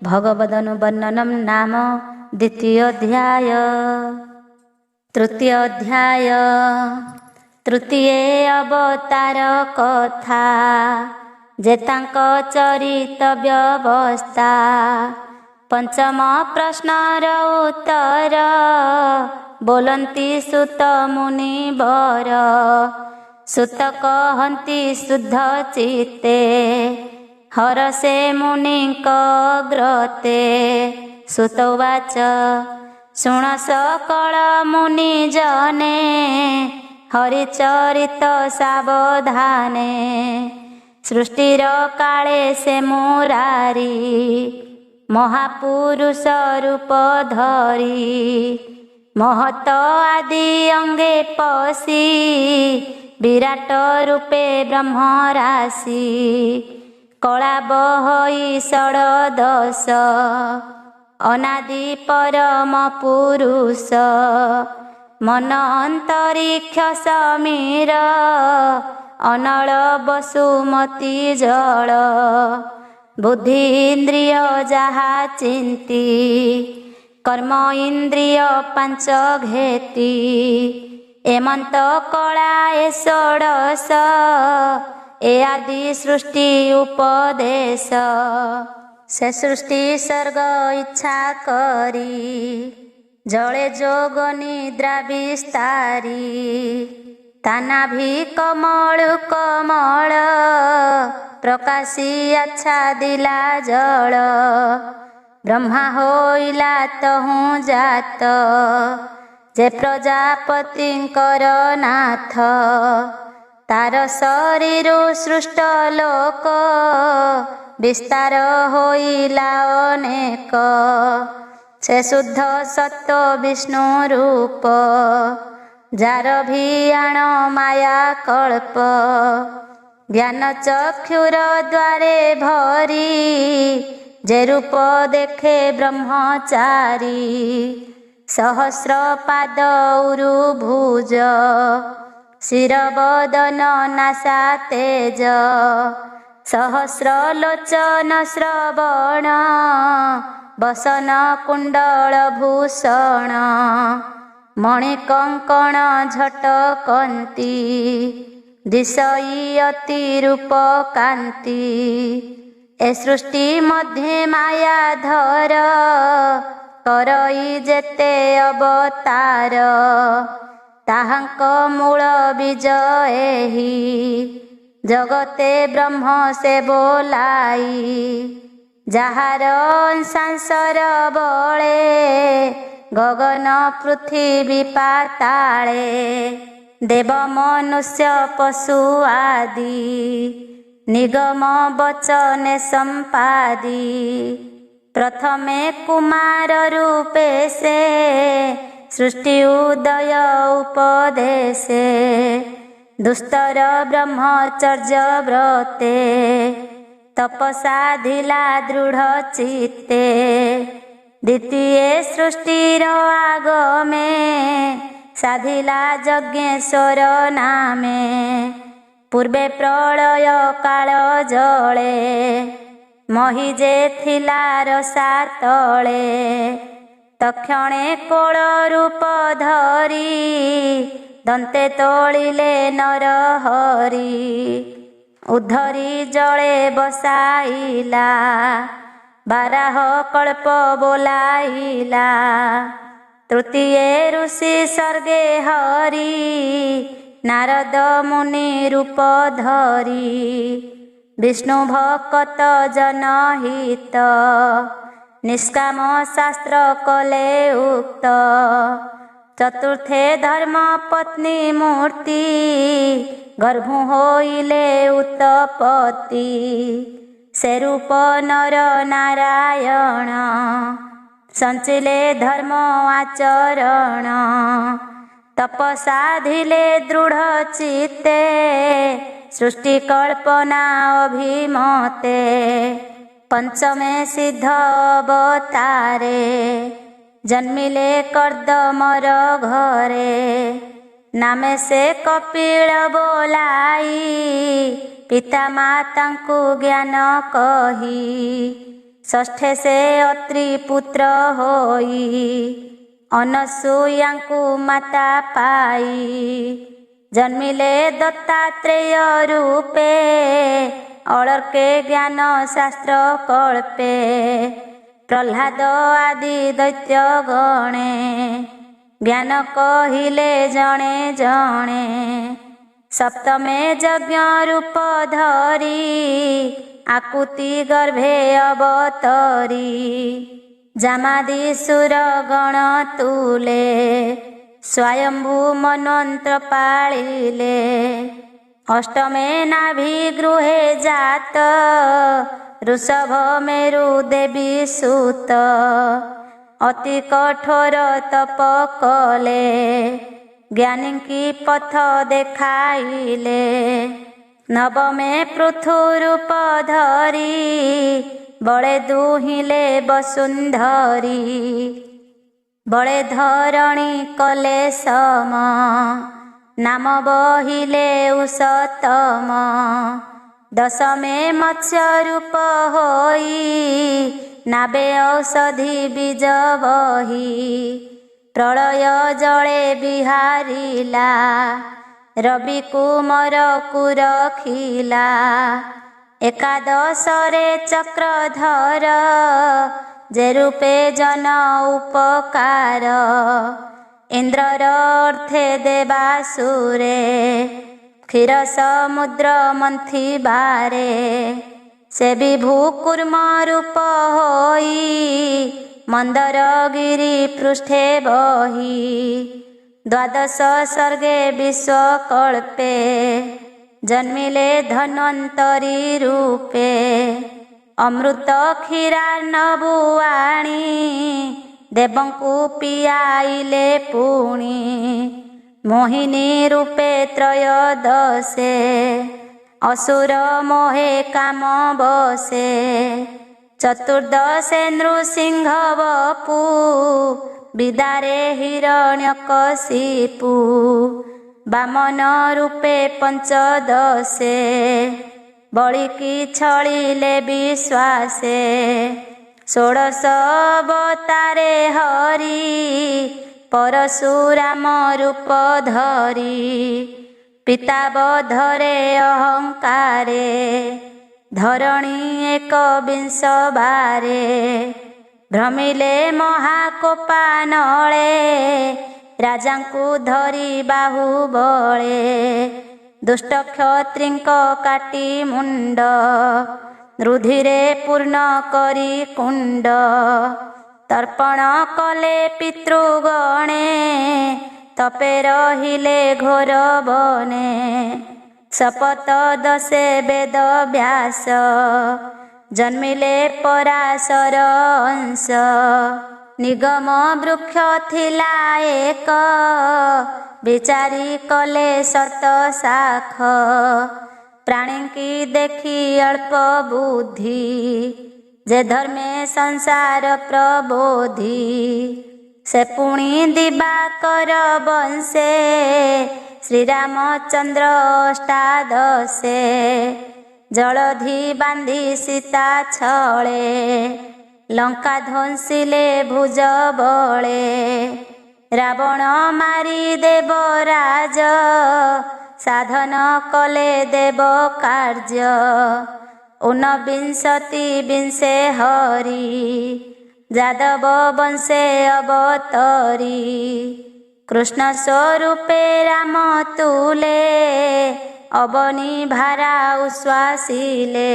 भगवदनुवर्णनं नाम द्वितीयोऽध्याय। तृतीयोऽध्याय तृतीये अवतार कथा जेतांक चरित व्यवस्था। पंचम प्रश्नर उत्तर बोलंती सुत मुनिवर। सुत कहंती शुद्ध चित्ते हरसे मुनिक ग्रते। सुतवाच शुण सकल मुनि जने हरिचरित सावधाने। सृष्टिर काले से मुरारी महापुरुष रूप धरी। महत आदि अंगे पसी विराट रूपे ब्रह्मराशि। कला बहई षोडश अनादि परम पुरुष। मन अंतरिक्ष समीर अनल वसुमती जल। बुद्धि इंद्रिय जहा चिंती कर्म इंद्रिय पांच घेती। एमंत कला ए षोडश ए आदि सृष्टि उपदेश। से सृष्टि सर्ग इच्छा करी जले जोग निद्रा विस्तारी। तानाभि कमल कमल प्रकाशी आच्छादिला जल। ब्रह्मा होइला तहु जात जे प्रजापतिंकर नाथ। तार शरीरु सृष्ट लोक विस्तार होइला अनेक। से शुद्ध सत्व विष्णु रूप जार भियाण माया कल्प। ज्ञान चक्षुर द्वारे भरी जे रूप देखे ब्रह्मचारी। सहस्र पाद उरु भुज शिरवदन नासा तेज। सहस्र लोचन श्रवण बसन कुंडल भूषण। मणिकंकण झटकंती दिशई अति रूप कांति। ए सृष्टि मध्य माया धर करई जेते अवतार। ताहांक मूल बीज एहि जगते ब्रह्म से बोलाई। ଯାହାର ସାଂସର ବଳେ ଗଗନ ପୃଥିବୀ ପାତାଳେ ଦେବ ମନୁଷ୍ୟ ପଶୁ ଆଦି ନିଗମ ବଚନେ ସମ୍ପାଦି ପ୍ରଥମେ କୁମାର ରୂପେ ସେ ସୃଷ୍ଟି ଉଦୟ ଉପଦେଶେ ଦୁସ୍ତର ବ୍ରହ୍ମଚର୍ଯ୍ୟ ବ୍ରତେ ତପସାଧିଲା ଦୃଢ଼ ଚିତ୍ତେ ଦ୍ୱିତୀୟ ସୃଷ୍ଟିର ଆଗମେ ସାଧିଲା ଯଜ୍ଞେଶ୍ୱର ନାମେ ପୂର୍ବେ ପ୍ରଳୟ କାଳ ଜଳେ ମହିଜେ ଥିଲା ରସାତଳେ ତକ୍ଷଣେ କୋଳ ରୂପ ଧରି ଦନ୍ତେ ତୋଳିଲେ ନର ହରି ଉଦ୍ଧରି ଜଳେ ବସାଇଲା ବାରାହ କଳ୍ପ ବୋଲାଇଲା ତୃତୀୟ ଋଷି ସ୍ୱର୍ଗେ ହରି ନାରଦ ମୁନି ରୂପ ଧରି ବିଷ୍ଣୁ ଭକତ ଜନହିତ ନିଷ୍କାମ ଶାସ୍ତ୍ର କଲେ ଉକ୍ତ ଚତୁର୍ଥେ ଧର୍ମ ପତ୍ନୀ ମୂର୍ତ୍ତି ଗର୍ଭୁ ହୋଇଲେ ଉତ୍ତପତି ସେ ରୂପ ନର ନାରାୟଣ ସଞ୍ଚିଲେ ଧର୍ମ ଆଚରଣ ତପସାଧିଲେ ଦୃଢ଼ ଚିତ୍ତେ ସୃଷ୍ଟି କଳ୍ପନା ଅଭିମତେ ପଞ୍ଚମେ ସିଦ୍ଧ ଅବତାରେ ଜନ୍ମିଲେ କର୍ଦ୍ଦମର ଘରେ ନାମେ ସେ କପିଳ ବୋଲାଇ ପିତା ମାତାଙ୍କୁ ଜ୍ଞାନ କହି ଷଷ୍ଠେ ସେ ଅତ୍ରି ପୁତ୍ର ହୋଇ ଅନସୂୟାଙ୍କୁ ମାତା ପାଇ ଜନ୍ମିଲେ ଦତ୍ତାତ୍ରେୟ ରୂପେ ଅଳର୍କେ ଜ୍ଞାନ ଶାସ୍ତ୍ର କଳ୍ପେ ପ୍ରହ୍ଲାଦ ଆଦି ଦୈତ୍ୟ ଗଣେ ଜ୍ଞାନ କହିଲେ ଜଣେ ଜଣେ ସପ୍ତମେ ଯଜ୍ଞ ରୂପ ଧରି ଆକୁତି ଗର୍ଭେ ଅବତରି ଜାମାଦିସୁର ଗଣ ତୁଲେ ସ୍ୱୟମ୍ଭୁ ମନ୍ୱନ୍ତ୍ର ପାଳିଲେ ଅଷ୍ଟମେ ନାଭି ଗୃହେ ଜାତ ଋଷଭ ମେରୁ ଦେବୀ ସୁତ ଅତି କଠୋର ତପ କଲେ ଜ୍ଞାନୀଙ୍କି ପଥ ଦେଖାଇଲେ ନବମେ ପୃଥୁ ରୂପ ଧରି ବଳେ ଦୁହିଁଲେ ବସୁନ୍ଧରି ବଳେ ଧରଣୀ କଲେ ସମ ନାମ ବହିଲେ ଉଷତମ ଦଶମେ ମତ୍ସ୍ୟ ରୂପ ହୋଇ ନାବେ ଔଷଧି ବୀଜ ବହି ପ୍ରଳୟ ଜଳେ ବିହାରିଲା ରବି କୁମର ରଖିଲା ଏକାଦଶରେ ଚକ୍ରଧର ଯେ ରୂପେ ଜନ ଉପକାର ଇନ୍ଦ୍ରର ଅର୍ଥେ ଦେବାସୁରେ କ୍ଷୀର ସମୁଦ୍ର ମନ୍ଥିବାରେ ସେ ବିଭୁ କୁର୍ମ ରୂପ ହୋଇ ମନ୍ଦରଗିରି ପୃଷ୍ଠେ ବହି ଦ୍ୱାଦଶ ସର୍ଗେ ବିଶ୍ୱକଳ୍ପେ ଜନ୍ମିଲେ ଧନ୍ୱନ୍ତରୀ ରୂପେ ଅମୃତ କ୍ଷୀରାର୍ଣ୍ଣବୁ ଆଣି ଦେବଙ୍କୁ ପିଆଇଲେ ପୁଣି ମୋହିନୀ ରୂପେ ତ୍ରୟୋଦଶେ ଅସୁର ମୋହେ କାମ ବସେ ଚତୁର୍ଦ୍ଦଶେ ନୃସିଂହ ବପୁ ବିଦାରେ ହିରଣ୍ୟକଶିପୁ ବାମନ ରୂପେ ପଞ୍ଚଦଶେ ବଳିକି ଛଳିଲେ ବିଶ୍ୱାସେ ଷୋଡ଼ଶ ଅବତାରେ ହରି ପରଶୁରାମ ରୂପ ଧରି ପିତା ବଧରେ ଅହଙ୍କାରେ ଧରଣୀ ଏକ ବିଂଶ ବାରେ ଭ୍ରମିଲେ ମହାକୋପାନଳେ ରାଜାଙ୍କୁ ଧରି ବାହୁବଳେ ଦୁଷ୍ଟ କ୍ଷତ୍ରିଙ୍କ କାଟି ମୁଣ୍ଡ ରୁଧିରେ ପୂର୍ଣ୍ଣ କରି କୁଣ୍ଡ ତର୍ପଣ କଲେ ପିତୃଗଣେ ତପେ ରହିଲେ ଘୋର ବନେ ଶପଥ ଦଶେ ବେଦ ବ୍ୟାସ ଜନ୍ମିଲେ ପରାଶର ଅଂଶ ନିଗମ ବୃକ୍ଷ ଥିଲା ଏକ ବିଚାରି କଲେ ସତ ଶାଖ ପ୍ରାଣୀଙ୍କି ଦେଖି ଅଳ୍ପ ବୁଦ୍ଧି ଯେ ଧର୍ମେ ସଂସାର ପ୍ରବୋଧି ସେ ପୁଣି ଦିବାକର ବଂଶେ ଶ୍ରୀରାମଚନ୍ଦ୍ର ଅଷ୍ଟାଦଶେ ଜଳଧି ବାନ୍ଧି ସୀତା ଛଳେ ଲଙ୍କା ଧ୍ୱଂସିଲେ ଭୁଜ ବଳେ ରାବଣ ମାରି ଦେବରାଜ ସାଧନ କଲେ ଦେବ କାର୍ଯ୍ୟ ଊନବିଂଶତି ବିଂଶେ ହରି ଯାଦବ ବଂଶେ ଅବତରୀ କୃଷ୍ଣ ସ୍ୱରୂପେ ରାମ ତୁଲେ ଅବନୀ ଭାରା ଉଶ୍ୱାସିଲେ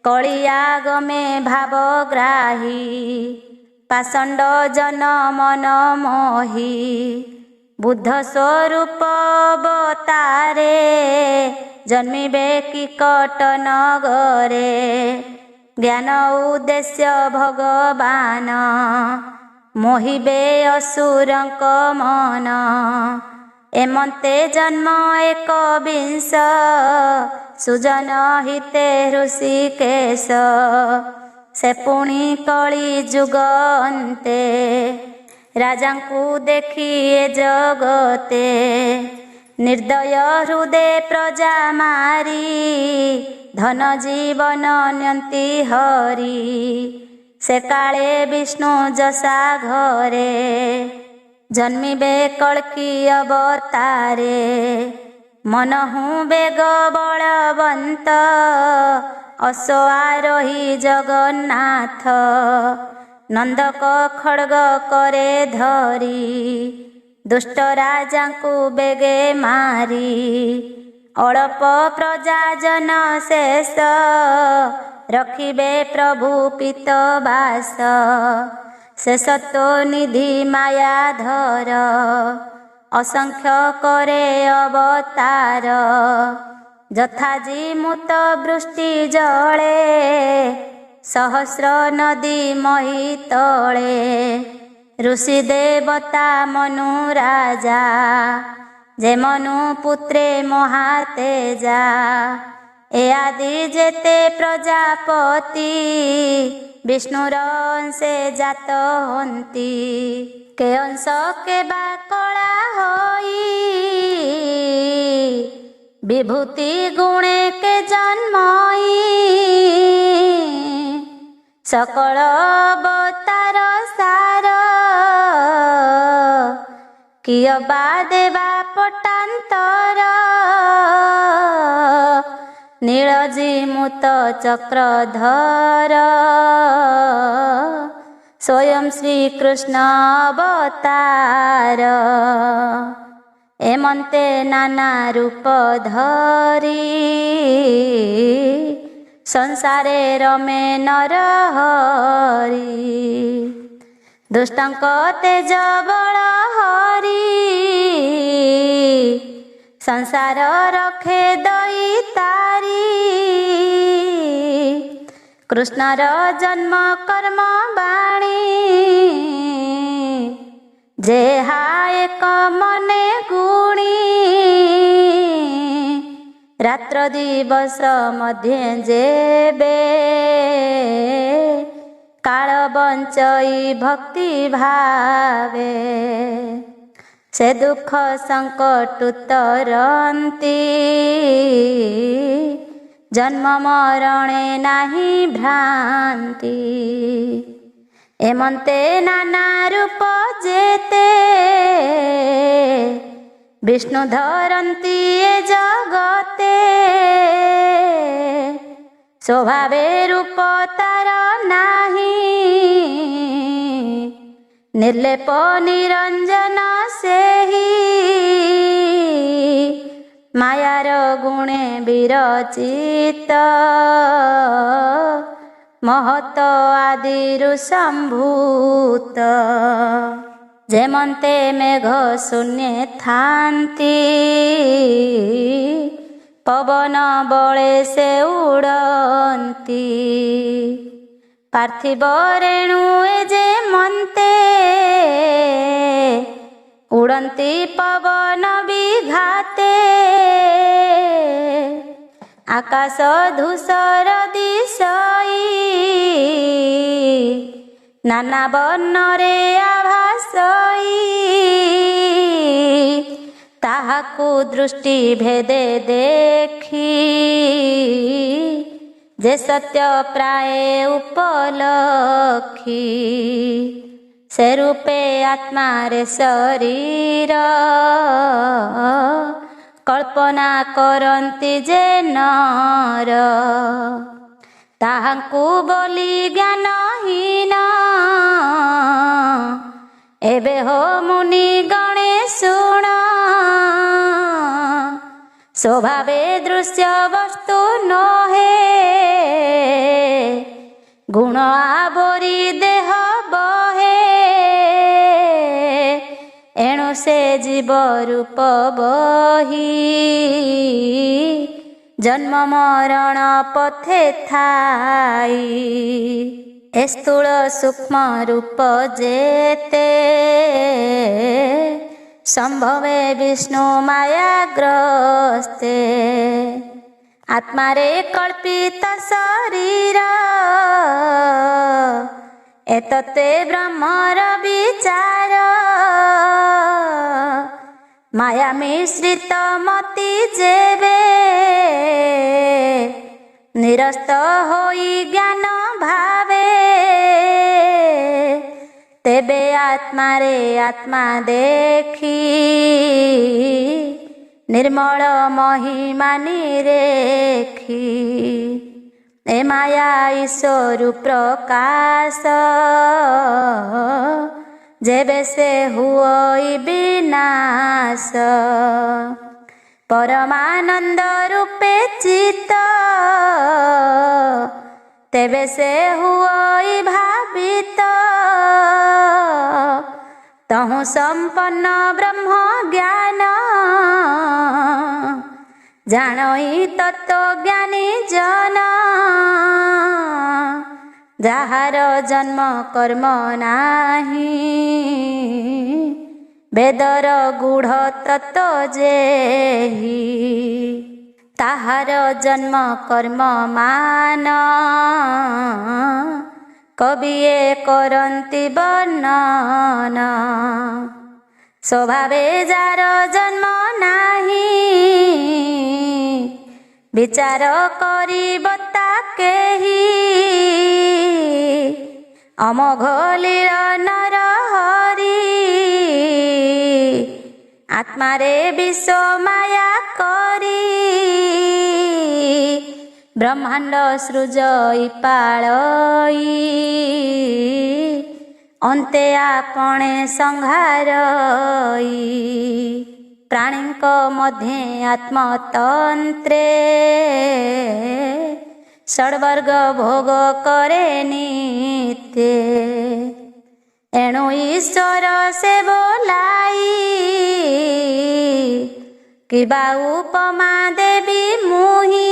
କଳିଆଗମେ ଭାବଗ୍ରାହୀ ପାଷଣ୍ଡ ଜନ ମନ ମୋହି ବୁଦ୍ଧ ସ୍ୱରୂପ ଅବତାରେ ଜନ୍ମିବେ କିକଟ ନଗରେ ଜ୍ଞାନ ଉଦ୍ଦେଶ୍ୟ ଭଗବାନ ମୋହିବେ ଅସୁରଙ୍କ ମନ ଏମନ୍ତେ ଜନ୍ମ ଏକବିଂଶ ସୁଜନ ହିତେ ହୃଷିକେଶ ସେ ପୁଣି କଳି ଯୁଗ ଅନ୍ତେ ରାଜାଙ୍କୁ ଦେଖି ଏ ଜଗତେ ନିର୍ଦ୍ଦୟ ହୃଦେ ପ୍ରଜା ମାରି ଧନ ଜୀବନ ନିଅନ୍ତି ହରି ସେ କାଳେ ବିଷ୍ଣୁ ଯଶା ଘରେ ଜନ୍ମିବେ କଳ୍କି ଅବତାରେ ମନହୁ ବେଗ ବଳବନ୍ତ ଅଶ୍ୱ ଆରୋହୀ ଜଗନ୍ନାଥ ନନ୍ଦକ ଖଡ୍ଗ କରେ ଧରି ଦୁଷ୍ଟ ରାଜାଙ୍କୁ ବେଗେ ମାରି ଅଳପ ପ୍ରଜାଜନ ଶେଷ ରଖିବେ ପ୍ରଭୁ ପିତବାସ ଶେଷତ୍ୱ ନିଧି ମାୟାଧର ଅସଂଖ୍ୟ କରେ ଅବତାର ଯଥାଜିମୁତ ବୃଷ୍ଟି ଜଳେ ସହସ୍ର ନଦୀ ମହି ତଳେ ଋଷି ଦେବତା ମନୁ ରାଜା ଯେ ମନୁ ପୁତ୍ରେ ମହାତେଜା ଏ ଆଦି ଯେତେ ପ୍ରଜାପତି ବିଷ୍ଣୁର ଅଂଶେ ଜାତ ହନ୍ତି କେ ଅଂଶ କେବା କଳା ହୋଇ ବିଭୂତି ଗୁଣେ କେ ଜନ୍ମଇ ସକଳ ଅବତାର ସାର କିୟ ବା ଦେବା ପଟାନ୍ତର ନୀଳଜିମୁତ ଚକ୍ରଧର ସ୍ୱୟଂ ଶ୍ରୀକୃଷ୍ଣ ଅବତାର ଏମନ୍ତେ ନାନା ରୂପ ଧରି ସଂସାରେ ରମେ ନରହରି ଦୁଷ୍ଟଙ୍କ ତେଜ ବଳ ହରି ସଂସାର ରଖେ ଦଇତାରି କୃଷ୍ଣର ଜନ୍ମ କର୍ମ ବାଣୀ ଯେହା ଏକ ମନେ ଗୁଣି ରାତ୍ର ଦିବସ ମଧ୍ୟେ ଯେବେ କାଳ ବଞ୍ଚଇ ଭକ୍ତି ଭାବେ ସେ ଦୁଃଖ ସଙ୍କଟ ତରନ୍ତି ଜନ୍ମ ମରଣେ ନାହିଁ ଭ୍ରାନ୍ତି ଏମନ୍ତେ ନାନା ରୂପ ଯେତେ ବିଷ୍ଣୁ ଧରନ୍ତି ଏ ଜଗତେ ସ୍ୱଭାବେ ରୂପ ତାର ନାହିଁ ନିର୍ଲେପ ନିରଞ୍ଜନ ସେହି ମାୟାର गुणे विरचित महत आदिरु संभूत जेमन्ते मेघ शून्य थान्ति पवन बले से उड़न्ति पार्थिव रेणु जे मन्ते उड़न्ति पवन विघाते आकाश धूसर दिशई नाना वर्णरे आभासई ताहाकु दृष्टि भेदे देखी जे सत्य प्राय उपलक्षी से रूपे आत्मा रे शरीर कल्पना करन्ति जे नर ताहाकु बोली ज्ञानहीन एबे हो मुनि गणे शुण स्वभावे दृश्य वस्तु नहे गुण आवरी देह बहे एणु से जीव रूप बही जन्म मरण पथे थाई ए स्थूल सूक्ष्म रूप जेते संभवे विष्णु माया ग्रस्ते आत्मा रे कल्पित शरीर एतते ब्रह्मर विचार माया मिश्रित मति जेबे निरस्त होई ज्ञान भावे तेबे आत्मा रे आत्मा देखी निर्मल महिमा निरेखी ए माया ईश्वर प्रकाश जेबे से हुई विनाश परमानंद रूपे चित तेबे से हुई भावित तहु संपन्न ब्रह्म ज्ञान जानई तत्व ज्ञानी जन जाहार जन्म कर्म नाही वेदर गूढ़ तत्व जेहि ताहार जन्म कर्म मान कविए करन्ति वर्णन स्वभावे जार जन्म नाही विचार करी बता केही अमोघ लीला नर हरि आत्मा रे विश्व माया करी ब्रह्मांड सृजई पाळई अन्ते आपणे संहारई प्राणीक मध्ये आत्मतंत्रे षड्वर्ग भोग करे नित्य एणु ईश्वर से बोलाई किबा उपमा देवी मुहि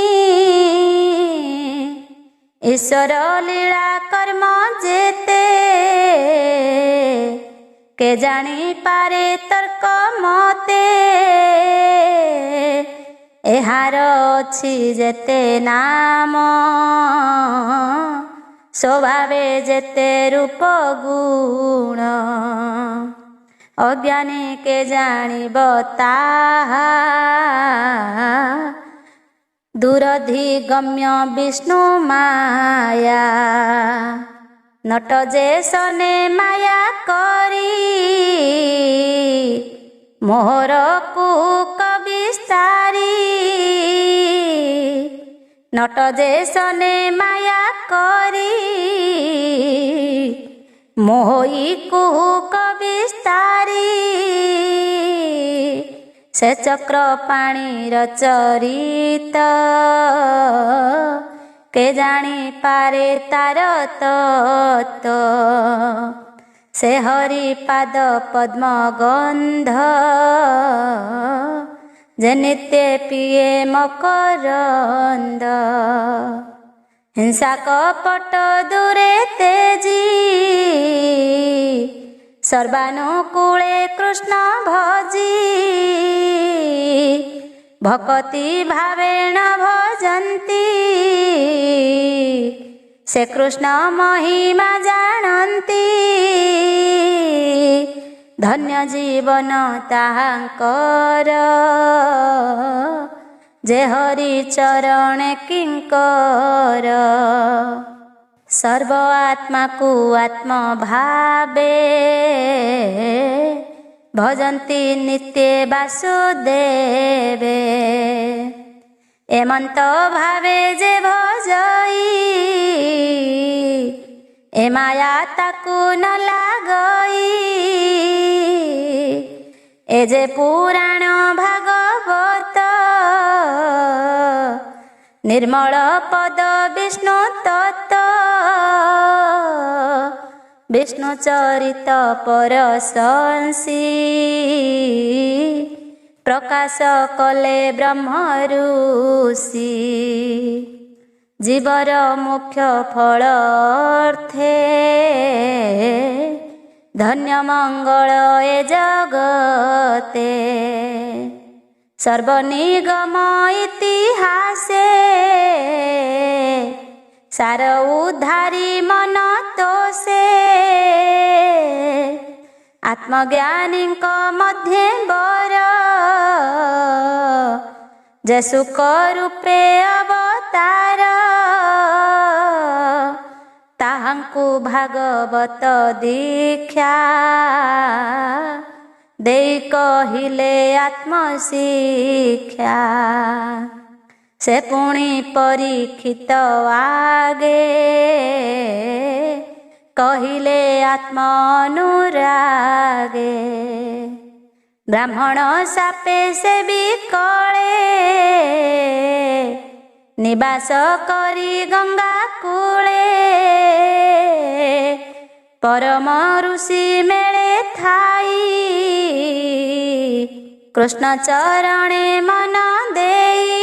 ईश्वर लीला कर्म जेते के जानी पारे तर्क मते एहार अछि जेते नाम स्वभावे जेते रूप गुण अज्ञानी के जानिब ताहा दूरधि गम्य विष्णु माया नट जे सने माया करी मोहर कुक विस्तारी नट जे सने माया करी मोहि कुक विस्तारी ସେ ଚକ୍ର ପାଣିର ଚରିତ କେ ଜାଣିପାରେ ତାର ତତ୍ତ୍ୱ। ସେ ହରି ପାଦ ପଦ୍ମ ଗନ୍ଧ ଯେ ନିତ୍ୟ ପିଏ ମକରନ୍ଦ। ହିଂସା କପଟ ଦୂରେ ତେଜି ସର୍ବାନୁକୂଳେ କୃଷ୍ଣ ଭଜି। ଭକତି ଭାବେଣ ଭଜନ୍ତି ସେ କୃଷ୍ଣ ମହିମା ଜାଣନ୍ତି। ଧନ୍ୟ ଜୀବନ ତାହାଙ୍କର ଯେ ହରି ଚରଣେ କିଙ୍କର। ସର୍ବ ଆତ୍ମାକୁ ଆତ୍ମ ଭାବେ ଭଜନ୍ତି ନିତ୍ୟ ବାସୁଦେବେ। ଏମନ୍ତ ଭାବେ ଯେ ଭଜଇ ଏ ମାୟା ତାକୁ ନ ଲାଗଇ। ଏ ଯେ ପୁରାଣ ଭାଗବତ ନିର୍ମଳ ପଦ ବିଷ୍ଣୁ ତତ୍ତ୍ୱ। ବିଷ୍ଣୁ ଚରିତ ପରଶଂସି ପ୍ରକାଶ କଲେ ବ୍ରହ୍ମ ଋଷି। ଜୀବର ମୁଖ୍ୟ ଫଳ ଅର୍ଥେ ଧନ୍ୟ ମଙ୍ଗଳ ଏ ଜଗତେ। ସର୍ବନିଗମ ଇତିହାସେ ସାର ଉଦ୍ଧାରି ମନ ତୋଷେ। ଆତ୍ମଜ୍ଞାନୀଙ୍କ ମଧ୍ୟେ ବର ଯେ ସୁଖ ରୂପେ ଅବତାର। ତାହାଙ୍କୁ ଭାଗବତ ଦୀକ୍ଷା ଦେଇ କହିଲେ ଆତ୍ମଶିକ୍ଷା। ସେ ପୁଣି ପରୀକ୍ଷିତ ଆଗେ କହିଲେ ଆତ୍ମ ଅନୁରାଗେ। ବ୍ରାହ୍ମଣ ସାପେ ସେ ବିକଳେ ନିବାସ କରି ଗଙ୍ଗା କୂଳେ। ପରମ ଋଷି ମେଳେ ଥାଇ କୃଷ୍ଣ ଚରଣେ ମନ ଦେଇ।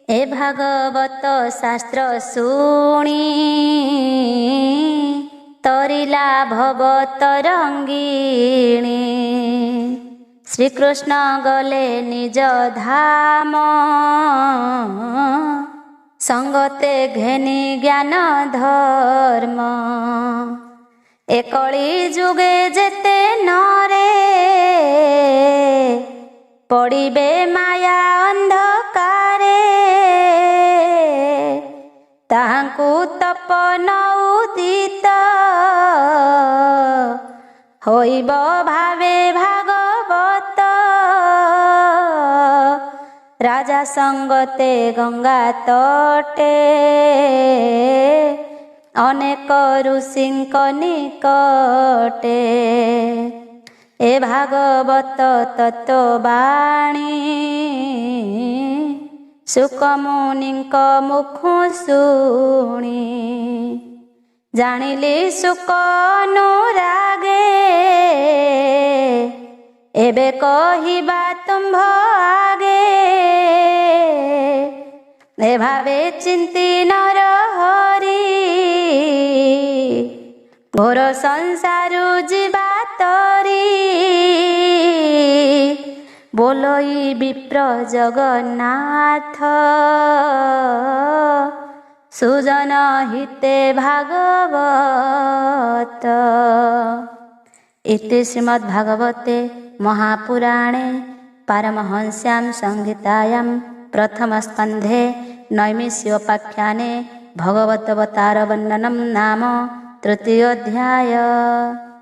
ଏ ଭାଗବତ ଶାସ୍ତ୍ର ଶୁଣି ତରିଲା ଭବ ତରଙ୍ଗିଣୀ। ଶ୍ରୀକୃଷ୍ଣ ଗଲେ ନିଜ ଧାମ ସଙ୍ଗତେ ଘେନି ଜ୍ଞାନ ଧର୍ମ। ଏ କଳି ଯୁଗେ ଯେତେ ନରେ ପଡ଼ିବେ ମାୟା ଅନ୍ଧକାରେ। ତାହାଙ୍କୁ ତପନ ଉଦିତ ହୋଇବ ଭାବେ ଭାଗବତ। ରାଜା ସଙ୍ଗତେ ଗଙ୍ଗା ତଟେ ଅନେକ ଋଷିଙ୍କ ନିକଟେ। ଏ ଭାଗବତ ତତ୍ତ୍ୱବାଣୀ ସୁକମୁନିଙ୍କ ମୁଖୁ ଶୁଣି। ଜାଣିଲି ସୁକ ଅନୁରାଗେ ଏବେ କହିବା ତୁମ୍ଭ ଆଗେ। ଏ ଭାବେ ଚିନ୍ତି ନର ହରି ଘୋର ସଂସାରୁ ଯିବା ତରି। ବୋଲଇ ବିପ୍ର ଜଗନ୍ନାଥ ସୁଜନ ହିତେ ଭାଗବତ। इति श्रीमद्भागवते महापुराणे पारमहंस्यां संहितायां प्रथमस्कन्धे नैमिषोपाख्याने भगवतवतारवर्णनं नाम तृतीयोऽध्यायः।